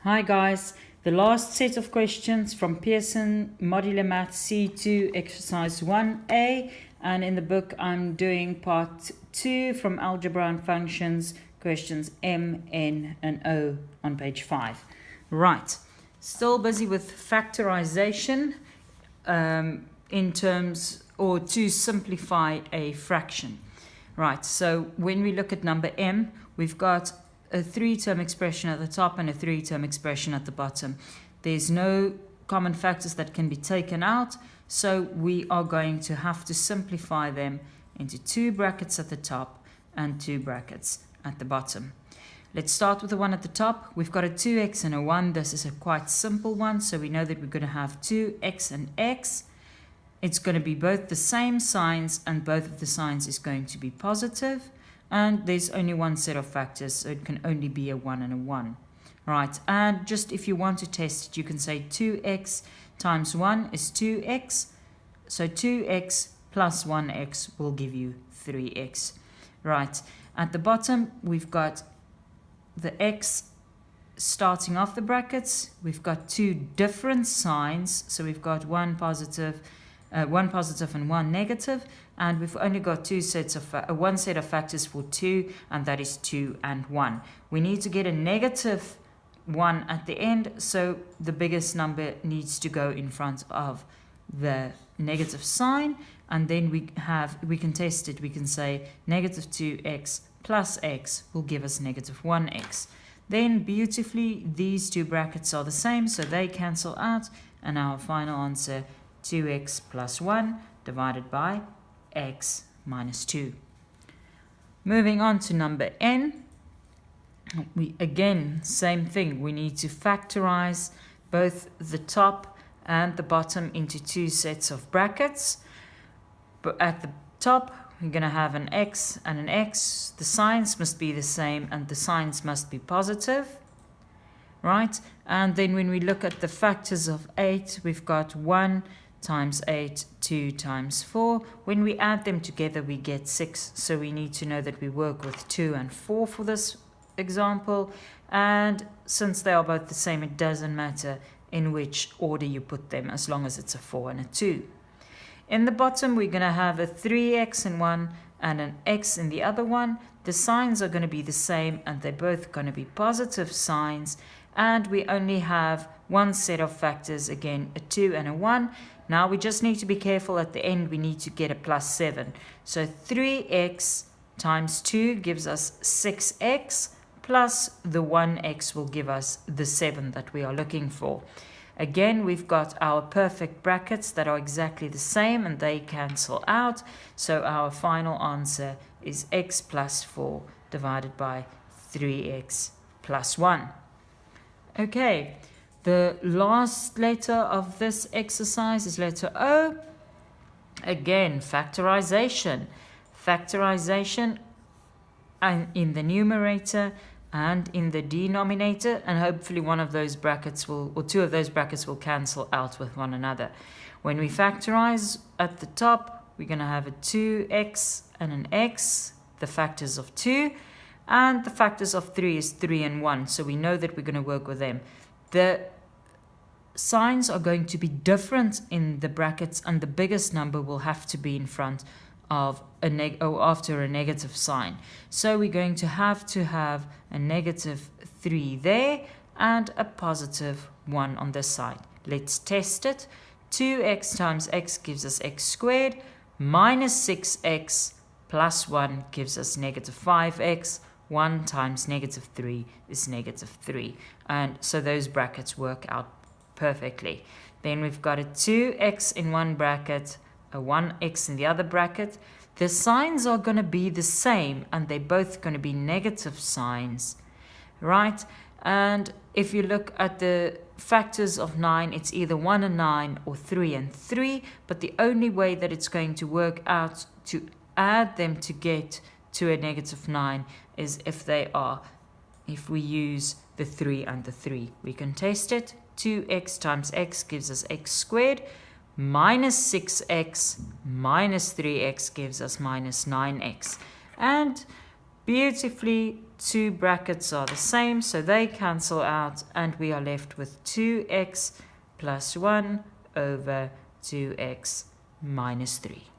Hi guys, the last set of questions from Pearson Modular Math C2 exercise 1A, and in the book I'm doing part 2 from algebra and functions questions M, N and O on page 5. Right, still busy with factorization in terms or to simplify a fraction. Right, so when we look at number M, we've got a 3-term expression at the top and a 3-term expression at the bottom. There's no common factors that can be taken out, so we are going to have to simplify them into 2 brackets at the top and 2 brackets at the bottom. Let's start with the one at the top. We've got a 2x and a 1. This is a quite simple one, so we know that we're going to have 2x and x. It's going to be both the same signs, and both of the signs is going to be positive. And there's only one set of factors, so it can only be a 1 and a 1. Right, and just if you want to test it, you can say 2x times 1 is 2x. So 2x plus 1x will give you 3x. Right, at the bottom, we've got the x starting off the brackets. We've got 2 different signs, so we've got one positive and one negative, and we've only got one set of factors for 2, and that is 2 and 1. We need to get a negative 1 at the end, so the biggest number needs to go in front of the negative sign, and then we can test it. We can say negative 2x plus x will give us negative 1x. Then beautifully these 2 brackets are the same, so they cancel out, and our final answer 2x plus 1 divided by x minus 2. Moving on to number n, again, same thing. We need to factorize both the top and the bottom into 2 sets of brackets. But at the top, we're going to have an x and an x. The signs must be the same, and the signs must be positive. Right? And then when we look at the factors of 8, we've got 1 times 8, 2 times 4. When we add them together, we get 6. So we need to know that we work with 2 and 4 for this example. And since they are both the same, it doesn't matter in which order you put them, as long as it's a 4 and a 2. In the bottom, we're going to have a 3x in one and an x in the other one. The signs are going to be the same, and they're both going to be positive signs. And we only have one set of factors, again, a 2 and a 1. Now we just need to be careful at the end. We need to get a plus 7. So 3x times 2 gives us 6x, plus the 1x will give us the 7 that we are looking for. Again, we've got our perfect brackets that are exactly the same, and they cancel out. So our final answer is x plus 4 divided by 3x plus 1. Okay. The last letter of this exercise is letter O. Again, factorization. Factorization in the numerator and in the denominator, and hopefully one of those brackets or 2 of those brackets will cancel out with one another. When we factorize at the top, we're going to have a 2x and an x, the factors of 2, and the factors of 3 is 3 and 1, so we know that we're going to work with them. The signs are going to be different in the brackets, and the biggest number will have to be in front of after a negative sign. So we're going to have a negative 3 there and a positive 1 on this side. Let's test it. 2x times x gives us x squared, minus 6x plus 1 gives us negative 5x. 1 times negative 3 is negative 3. And so those brackets work out perfectly. Then we've got a 2x in one bracket, a 1x in the other bracket. The signs are going to be the same, and they're both going to be negative signs, right? And if you look at the factors of 9, it's either 1 and 9 or 3 and 3, but the only way that it's going to work out to add them to get to a negative 9 is if we use the 3 and the 3. We can test it. 2x times x gives us x squared, minus 6x minus 3x gives us minus 9x. And beautifully. Two brackets are the same, so they cancel out, and we are left with 2x plus 1 over 2x minus 3.